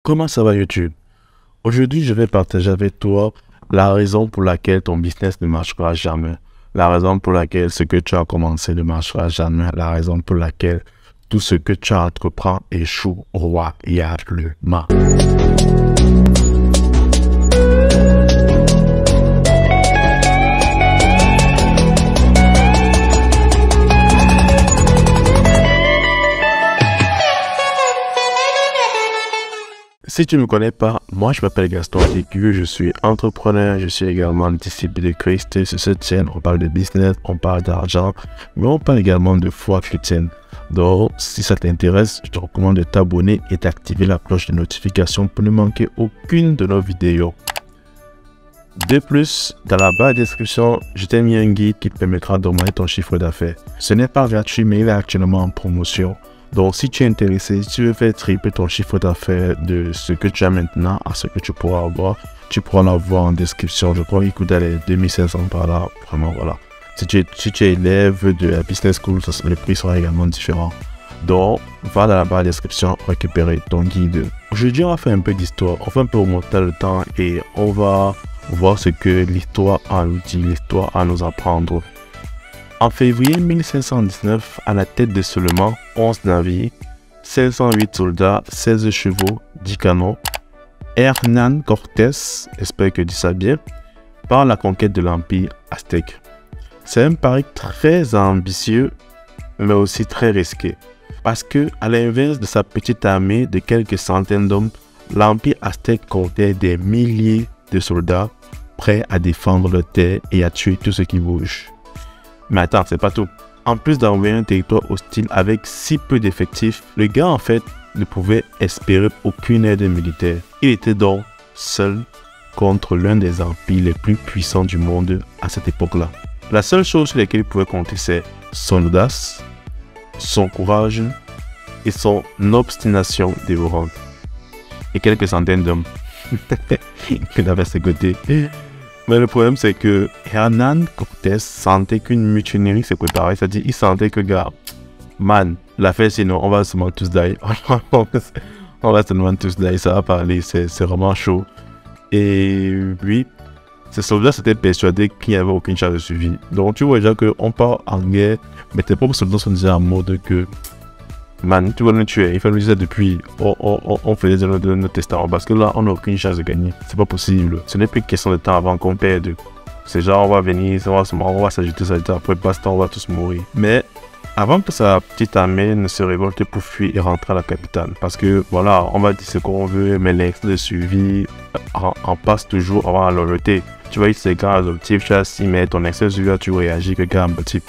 Comment ça va YouTube? Aujourd'hui, je vais partager avec toi la raison pour laquelle ton business ne marchera jamais. La raison pour laquelle ce que tu as commencé ne marchera jamais. La raison pour laquelle tout ce que tu entreprends échoue royalement. Si tu ne me connais pas, moi je m'appelle Gaston Décu, je suis entrepreneur, je suis également disciple de Christ. Sur cette chaîne, on parle de business, on parle d'argent, mais on parle également de foi chrétienne. Donc, si ça t'intéresse, je te recommande de t'abonner et d'activer la cloche de notification pour ne manquer aucune de nos vidéos. De plus, dans la barre de description, je t'ai mis un guide qui te permettra d'augmenter ton chiffre d'affaires. Ce n'est pas gratuit, mais il est actuellement en promotion. Donc, si tu es intéressé, si tu veux faire tripler ton chiffre d'affaires de ce que tu as maintenant à ce que tu pourras avoir, tu pourras l'avoir en description. Je crois qu'il coûte les 2500 par là. Vraiment, voilà. Si tu es élève de la business school, le prix sera également différent. Donc, va dans la barre de description récupérer ton guide. Aujourd'hui, on va faire un peu d'histoire. On va un peu remonter le temps et on va voir ce que l'histoire a à nous dire, l'histoire a à nous apprendre. En février 1519, à la tête de seulement 11 navires, 508 soldats, 16 chevaux, 10 canons, Hernán Cortés, j'espère que je dis ça bien, part à la conquête de l'Empire aztèque. C'est un pari très ambitieux, mais aussi très risqué. Parce que, à l'inverse de sa petite armée de quelques centaines d'hommes, l'Empire aztèque comptait des milliers de soldats prêts à défendre leur terre et à tuer tout ce qui bouge. Mais attends, c'est pas tout. En plus d'envoyer un territoire hostile avec si peu d'effectifs, le gars en fait ne pouvait espérer aucune aide militaire. Il était donc seul contre l'un des empires les plus puissants du monde à cette époque-là. La seule chose sur laquelle il pouvait compter, c'est son audace, son courage et son obstination dévorante. Et quelques centaines d'hommes qu'il avait à ses côtés. Mais le problème, c'est que Hernán Cortés sentait qu'une mutinerie se préparait. C'est-à-dire, il sentait que, gars, man, l'affaire, sinon, on va seulement tous die. On va seulement tous die, ça va parler, c'est vraiment chaud. Et oui, ces soldats s'étaient persuadés qu'il n'y avait aucune chance de survie. Donc, tu vois déjà qu'on part en guerre, mais tes propres soldats sont déjà en mode que, man, tu vas nous tuer. Il faut nous dire depuis, on faisait notre testament parce que là, on n'a aucune chance de gagner. C'est pas possible. Ce n'est plus question de temps avant qu'on perde. C'est genre, on va venir, on va s'ajouter, après basta, on va tous mourir. Mais avant que sa petite armée ne se révolte pour fuir et rentrer à la capitale, parce que voilà, on va dire ce qu'on veut, mais l'instinct de survie en passe toujours avant la loyauté. Tu vois, c'est quand adoptif, tu as si, mais ton instinct de survie, tu réagis que quand type.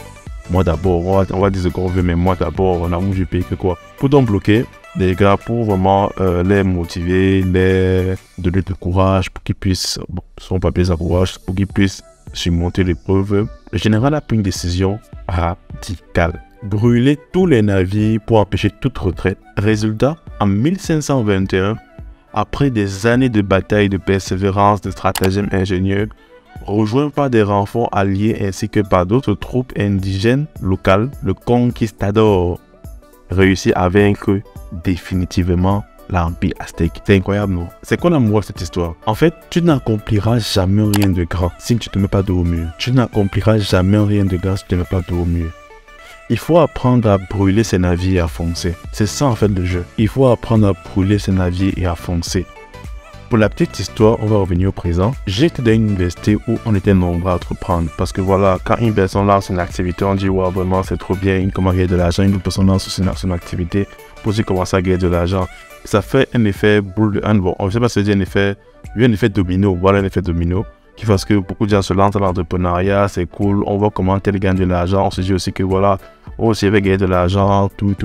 Moi d'abord, on va dire ce qu'on veut, mais moi d'abord, on a où je paye que quoi. Pour donc bloquer les gars, pour vraiment les motiver, les donner du courage, pour qu'ils puissent, bon, son papier ça courage, pour qu'ils puissent surmonter l'épreuve, le général a pris une décision radicale. Brûler tous les navires pour empêcher toute retraite. Résultat, en 1521, après des années de bataille, de persévérance, de stratagèmes ingénieux, rejoint par des renforts alliés ainsi que par d'autres troupes indigènes locales, le conquistador réussit à vaincre définitivement l'Empire aztèque. C'est incroyable, non? C'est quoi l'amour de cette histoire? En fait, tu n'accompliras jamais rien de grand si tu ne te mets pas dos au mur. Tu n'accompliras jamais rien de grand si tu ne te mets pas dos au mur. Il faut apprendre à brûler ses navires et à foncer. C'est ça en fait le jeu. Il faut apprendre à brûler ses navires et à foncer. Pour la petite histoire, on va revenir au présent. J'étais dans une université où on était nombreux à entreprendre. Parce que voilà, quand une personne lance une activité, on dit ouais, vraiment c'est trop bien, il commence à gagner de l'argent. Une autre personne lance son activité pour aussi commencer à gagner de l'argent. Ça fait un effet boule de hand. Bon, on ne sait pas si c'est un effet domino. Voilà un effet domino qui fait que beaucoup de gens se lancent dans l'entrepreneuriat, c'est cool. On voit comment tel gagne de l'argent. On se dit aussi que voilà, oh, si je vais gagner de l'argent, tout.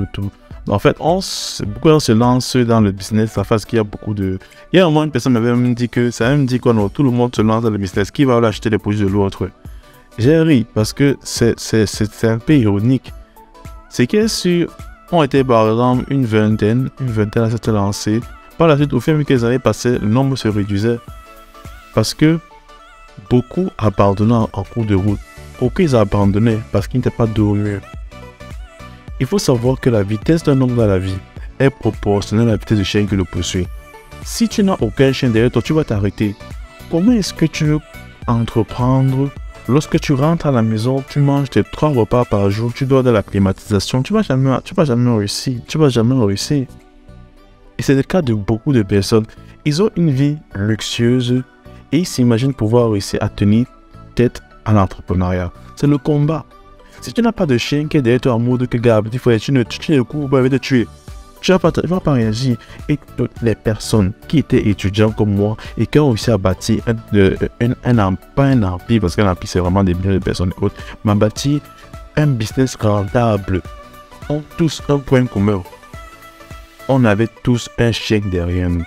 En fait, beaucoup de gens se lancent dans le business parce qu'il y a beaucoup de... Il y a au moins une personne m'avait même dit que ça me dit quoi, non, tout le monde se lance dans le business. Qui va aller acheter les produits de l'autre? J'ai ri parce que c'est un peu ironique. C'est que si on était par exemple une vingtaine à s'être lancée, par la suite, au fur et à mesure que les années passaient, le nombre se réduisait. Parce que beaucoup abandonnaient en cours de route. Beaucoup ils abandonnaient parce qu'ils n'étaient pas dos au mur. Il faut savoir que la vitesse d'un homme dans la vie est proportionnelle à la vitesse du chien qui le poursuit. Si tu n'as aucun chien derrière toi, tu vas t'arrêter. Comment est-ce que tu veux entreprendre? Lorsque tu rentres à la maison, tu manges tes 3 repas par jour, tu dors dans la climatisation, tu vas jamais réussir. Tu vas jamais réussir. Et c'est le cas de beaucoup de personnes. Ils ont une vie luxueuse et ils s'imaginent pouvoir réussir à tenir tête à l'entrepreneuriat. C'est le combat. Si tu n'as pas de chien qui est derrière toi en mode que gars, petit frère, tu ne cours pas, il va te tuer. Tu ne vas pas réagir. Et toutes les personnes qui étaient étudiants comme moi et qui ont réussi à bâtir pas un empire, parce qu'un empire c'est vraiment des milliers de personnes et autres, mais à bâtir un business rentable, ont tous un point commun. On avait tous un chien derrière nous.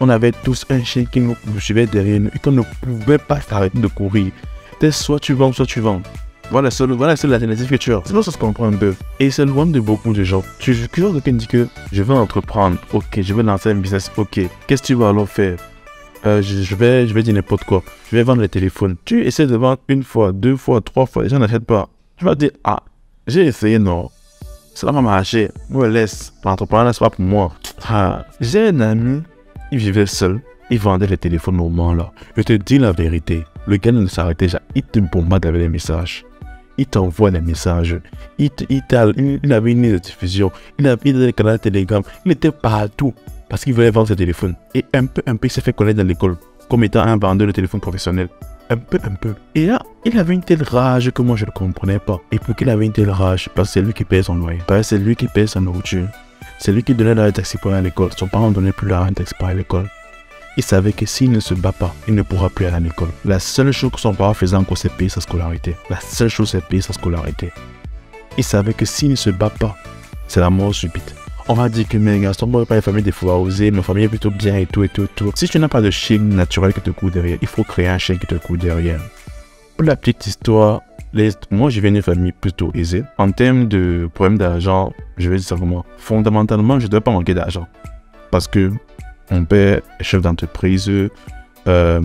On avait tous un chien qui nous suivait derrière nous et qu'on ne pouvait pas s'arrêter de courir. Soit tu vends, soit tu vends. Voilà la seule alternative que tu as. Sinon, ça se comprend un peu. Et c'est le problème de beaucoup de gens. Tu vois quelqu'un dit que je veux entreprendre. Ok, je veux lancer un business. Ok, qu'est-ce que tu vas alors faire? Je vais dire n'importe quoi. Je vais vendre les téléphones. Tu essaies de vendre 1 fois, 2 fois, 3 fois. Les gens n'achètent pas. Tu vas dire, ah, j'ai essayé, non. Ça va marcher. Moi, laisse. L'entrepreneuriat, c'est pas pour moi. Ah, j'ai un ami, il vivait seul. Il vendait les téléphones au moment là. Je te dis la vérité. Le gars ne s'arrêtait jamais. Il te bombarde avec les messages. Il t'envoie des messages. Il avait une ligne de diffusion. Il avait des canaux Telegram. Il était partout parce qu'il voulait vendre ses téléphones. Et un peu, il s'est fait connaître dans l'école comme étant un vendeur de téléphone professionnel. Un peu. Et là, il avait une telle rage que moi je ne comprenais pas. Et pourquoi il avait une telle rage? Parce que c'est lui qui paye son loyer. Parce que c'est lui qui paye sa nourriture. C'est lui qui donnait l'argent taxi pour aller à l'école. Son parent ne donnait plus l'argent taxi pour aller à l'école. Il savait que s'il ne se bat pas, il ne pourra plus aller à l'école. La seule chose que son parent faisait encore, c'est payer sa scolarité. La seule chose, c'est payer sa scolarité. Il savait que s'il ne se bat pas, c'est la mort subite. On va dire que mes Gaston n'est pas une famille défavorisée, ma famille est plutôt bien et tout. Si tu n'as pas de chien naturel qui te court derrière, il faut créer un chien qui te court derrière. Pour la petite histoire, moi je viens d'une famille plutôt aisée. En termes de problème d'argent, je vais dire simplement, fondamentalement, je ne dois pas manquer d'argent. Parce que mon père est chef d'entreprise.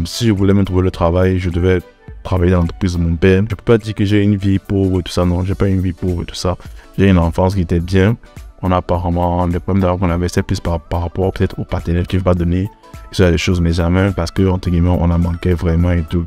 Si je voulais me trouver le travail, je devais travailler dans l'entreprise de mon père. Je ne peux pas dire que j'ai une vie pauvre et tout ça. Non, j'ai pas une vie pauvre et tout ça. J'ai une enfance qui était bien. On a apparemment les problèmes d'argent qu'on avait, c'est plus par rapport peut-être au partenaire qui ne va pas donner. C'est des choses, mais jamais parce que, entre guillemets, on en manquait vraiment et tout.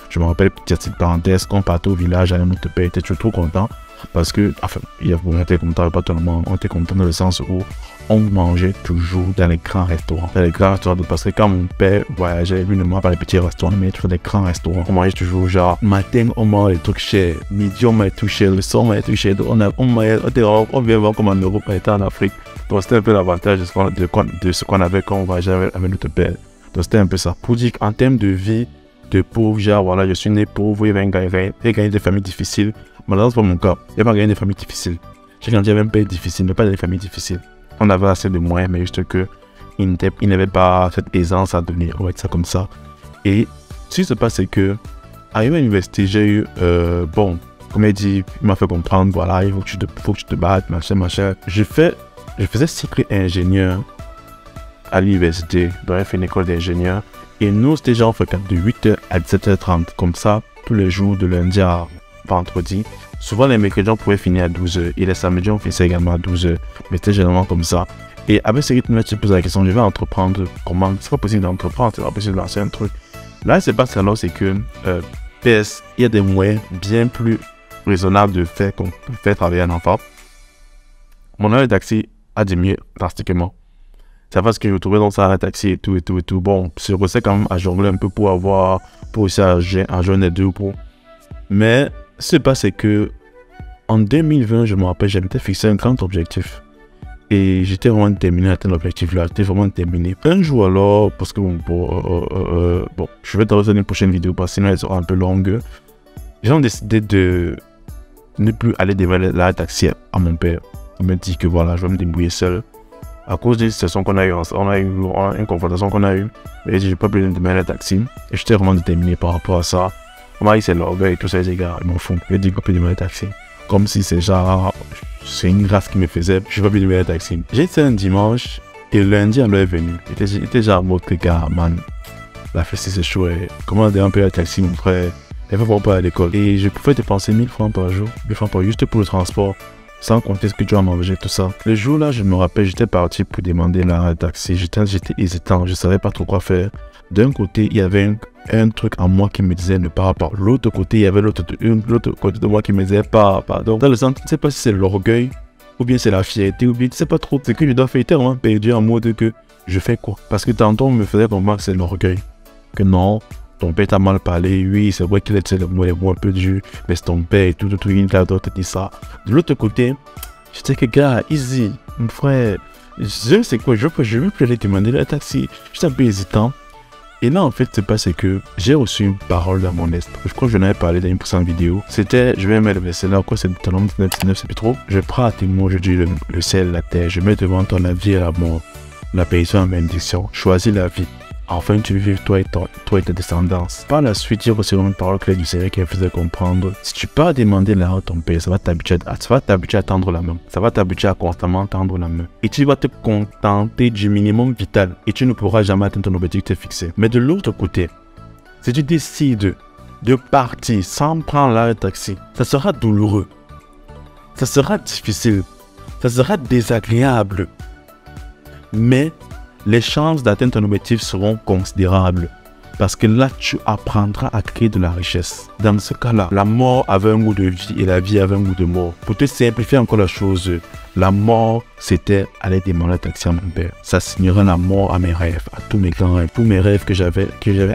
Je me rappelle, petite parenthèse, quand on partait au village, à notre père était toujours trop content. Parce que, enfin, on était content, pas tellement, on était content dans le sens où on mangeait toujours dans les grands restaurants. Dans les grands restaurants, parce que quand mon père voyageait, lui ne mangeait pas les petits restaurants, mais toujours des grands restaurants. On mangeait toujours, genre, matin, on mange les trucs chers, midi, on mange tout cher, le soir, on mange tout cher. On vient voir comme en Europe, on était en Afrique. Donc, c'était un peu l'avantage de ce qu'on avait quand on voyageait avec notre père. Donc, c'était un peu ça. Pour dire qu'en termes de vie, de pauvre, genre, voilà, je suis né pauvre, j'ai gagné des familles difficiles. Malheureusement, c'est pas mon cas. Il n'y a pas gagné des familles difficiles. J'ai grandi avec un père difficile, mais pas des familles difficiles. On avait assez de moyens, mais juste que il n'avait pas cette aisance à donner. On va dire ça comme ça. Et ce qui se passe, c'est que, arrivé à l'université, j'ai eu, comme il dit, il m'a fait comprendre, voilà, il faut que tu te battes, machin. Je faisais cycle ingénieur à l'université. Donc, j'ai fait une école d'ingénieur. Et nous, c'était genre, on fait de 8h à 17h30, comme ça, tous les jours, de lundi à vendredi. Souvent, les mercredis, on pouvait finir à 12h. Et les samedis, on finissait également à 12h. Mais c'était généralement comme ça. Et avec ce rythme-là, tu te poses la question, je vais entreprendre comment? C'est pas possible d'entreprendre, c'est pas possible de lancer un truc. Là, c'est pas ça, alors c'est que PS, il y a des moyens bien plus raisonnables de faire travailler un enfant. Mon heure de taxi a diminué drastiquement. C'est parce que je me trouvais dans ça, un taxi et tout. Bon, je restais quand même à jongler un peu pour aussi à joindre les deux pour. Mais ce qui se passe, c'est que en 2020, je me rappelle, j'avais fixé un grand objectif. Et j'étais vraiment déterminé à atteindre l'objectif-là. J'étais vraiment déterminé. Un jour alors, parce que je vais te refaire une prochaine vidéo parce que sinon elle sera un peu longue. J'ai décidé de ne plus aller démarrer la taxi à mon père. Il me dit que voilà, je vais me débrouiller seul. À cause d'une situation qu'on a eue, on a eu une confrontation qu'on a eue. Et je n'ai pas pu démarrer la taxi. Et j'étais vraiment déterminé par rapport à ça. On m'a dit c'est l'orgueil et tout ça, les gars, ils m'en font. Je dis qu'on peut démarrer la taxi. Comme si c'est genre, c'est une grâce qui me faisait, je ne vais pas démarrer la taxi. J'ai été un dimanche et le lundi, elle est venue. Il était genre, mon gars, man, la fête c'est chaud. Comment on peut la taxi, mon frère? Il faut pas à l'école. Et je pouvais dépenser 1000 francs par jour, 1000 francs par jour, juste pour le transport. sans compter ce que tu as mangé, tout ça. Le jour-là, je me rappelle, j'étais parti pour demander un taxi. J'étais hésitant, je ne savais pas trop quoi faire. D'un côté, il y avait un truc en moi qui me disait ne pars pas. L'autre côté, il y avait l'autre côté de moi qui me disait pars. Donc, dans le sens, je ne sais pas si c'est l'orgueil, ou bien c'est la fierté, ou bien je ne sais pas trop. C'est que je dois faire tellement perdu en mode que je fais quoi. Parce que tantôt, on me faisait comprendre que c'est l'orgueil. Que non, ton père t'a mal parlé, oui, c'est vrai qu'il était le mot un peu dur, mais c'est ton père et tout, il t'a dit ça. De l'autre côté, j'étais que gars, easy, mon frère, je sais quoi, je veux plus aller demander le taxi. J'étais un peu hésitant. Et là, en fait, c'est passé que j'ai reçu une parole dans mon est. Je crois que je n'avais parlé dans une précédente vidéo. C'était, je vais mettre le verset là, quoi, c'est ton nom 19, c'est plus trop. Je prends à témoin, je dis le ciel, la terre, je mets devant toi la vie et la mort, la paix en bénédiction. Choisis la vie. Enfin, tu vives toi et ta descendance. Par la suite, j'ai reçu une parole clé du Seigneur qui me faisait comprendre. Si tu pars demander l'argent à ton père, ça va t'habituer à tendre la main. Ça va t'habituer à constamment tendre la main. Et tu vas te contenter du minimum vital. Et tu ne pourras jamais atteindre ton objectif que tu t'es fixé. Mais de l'autre côté, si tu décides de partir sans prendre l'argent taxi, ça sera douloureux. Ça sera difficile. Ça sera désagréable. Mais les chances d'atteindre ton objectif seront considérables. Parce que là, tu apprendras à créer de la richesse. Dans ce cas-là, la mort avait un goût de vie et la vie avait un goût de mort. Pour te simplifier encore la chose, la mort, c'était aller demander un taxi à mon père. Ça signerait la mort à mes rêves, à tous mes grands rêves, tous mes rêves que j'avais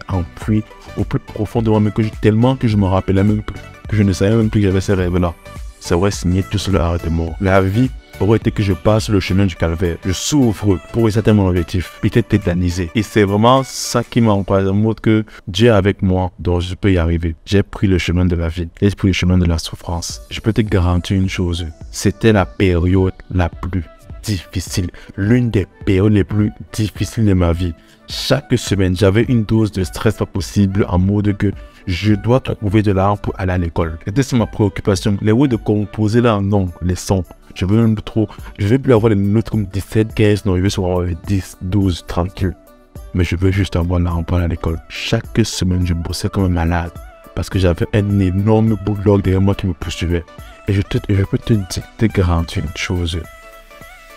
enfouis au plus profond de moi, mais tellement que je me rappelais même plus, que je ne savais même plus que j'avais ces rêves-là. Ça aurait signé tout sur le arrêt de mort. La vie aurait été que je passe le chemin du calvaire. Je souffre pour atteindre mon objectif. Peut-être tétanisé. Et c'est vraiment ça qui m'a encouragé. Le mot que Dieu est avec moi, donc je peux y arriver. J'ai pris le chemin de la vie. J'ai pris le chemin de la souffrance. Je peux te garantir une chose. C'était la période la plus difficile. L'une des périodes les plus difficiles de ma vie. Chaque semaine, j'avais une dose de stress pas possible en mode que je dois trouver de l'argent pour aller à l'école. C'était ma préoccupation. Les mots de composer là, non, les sons. Je veux même trop. Je veux plus avoir des notes comme 17, 15, non, je veux souvent avoir 10, 12, tranquille. Mais je veux juste avoir l'argent pour aller à l'école. Chaque semaine, je bossais comme un malade. Parce que j'avais un énorme boulogne derrière moi qui me poursuivait. Et je peux te garantir une chose.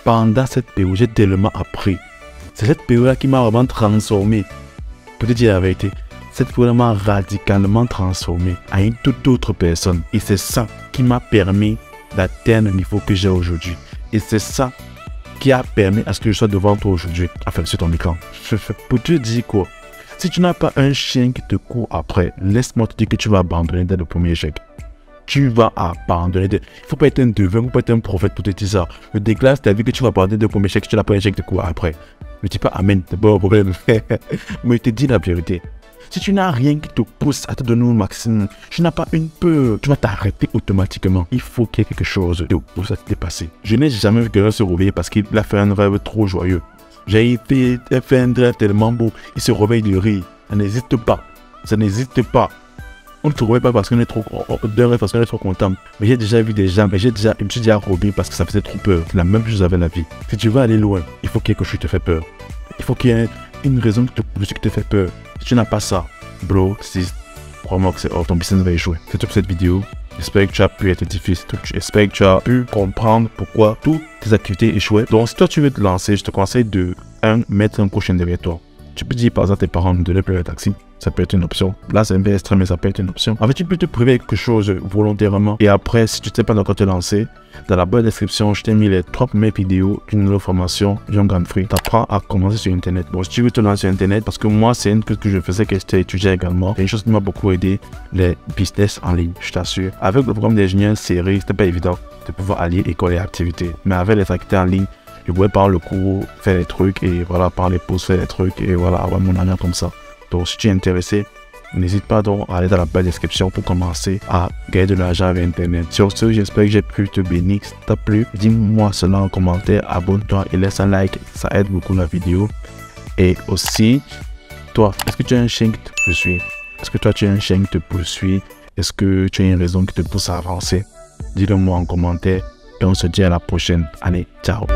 Pendant cette période, j'ai tellement appris. C'est cette période-là qui m'a vraiment transformé. Pour te dire la vérité, cette période m'a radicalement transformé à une toute autre personne. Et c'est ça qui m'a permis d'atteindre le niveau que j'ai aujourd'hui. Et c'est ça qui a permis à ce que je sois devant toi aujourd'hui. Enfin, sur ton écran. Pour te dire quoi? Si tu n'as pas un chien qui te court après, laisse-moi te dire que tu vas abandonner dès le premier échec. Tu vas abandonner. Il ne faut pas être un devin, il ne faut pas être un prophète pour te dire ça. Je déclare ta vie que tu vas abandonner dès le premier échec, tu n'as pas un échec de court après. Ne dis pas amen, c'est pas un problème. Mais je te dis la vérité. Si tu n'as rien qui te pousse à te donner au maximum, tu n'as pas une peur, tu vas t'arrêter automatiquement. Il faut qu'il y ait quelque chose de pousse à te dépasser. Je n'ai jamais vu quelqu'un se réveiller parce qu'il a fait un rêve trop joyeux. J'ai fait un rêve tellement beau, il se réveille de rire. Ça n'existe pas. Ça n'existe pas. On ne se réveille pas parce qu'on est trop parce qu'on est trop content. Mais j'ai déjà vu des gens, je me suis déjà réveillé parce que ça faisait trop peur. C'est la même chose avec la vie. Si tu veux aller loin, il faut qu'il y ait quelque chose qui te fait peur. Il faut qu'il y ait une raison qui te fait peur. Si tu n'as pas ça, bro, crois-moi que c'est hors, ton business va échouer. C'est tout pour cette vidéo. J'espère que tu as pu être difficile. J'espère que tu as pu comprendre pourquoi toutes tes activités échouaient. Donc, si toi tu veux te lancer, je te conseille de mettre un coach derrière toi. Tu peux dire par exemple à tes parents de donner plus le taxi. Ça peut être une option. Là, c'est un peu extrême, mais ça peut être une option. En fait, tu peux te priver quelque chose volontairement. Et après, si tu ne sais pas encore te lancer, dans la barre de description, je t'ai mis les 3 premières vidéos d'une nouvelle formation, Young and Free. Tu apprends à commencer sur Internet. Bon, si tu veux te lancer sur Internet, parce que moi, c'est une chose que je faisais, que j'étais étudiant également. C'est une chose qui m'a beaucoup aidé, les business en ligne, je t'assure. Avec le programme d'ingénieur série, c'était pas évident de pouvoir allier école et activité. Mais avec les activités en ligne, je pouvais par le cours faire des trucs et voilà, par les pauses faire des trucs et voilà, avoir mon avenir comme ça. Donc, si tu es intéressé, n'hésite pas donc à aller dans la barre de description pour commencer à gagner de l'argent avec Internet. Sur ce, j'espère que j'ai pu te bénir. Si t'as plu, dis-moi cela en commentaire, abonne-toi et laisse un like, ça aide beaucoup la vidéo. Et aussi, toi, est-ce que tu as un chien qui te poursuit? Est-ce que toi tu as un chien qui te poursuit? Est-ce que tu as une raison qui te pousse à avancer? Dis-le moi en commentaire et on se dit à la prochaine. Allez, ciao!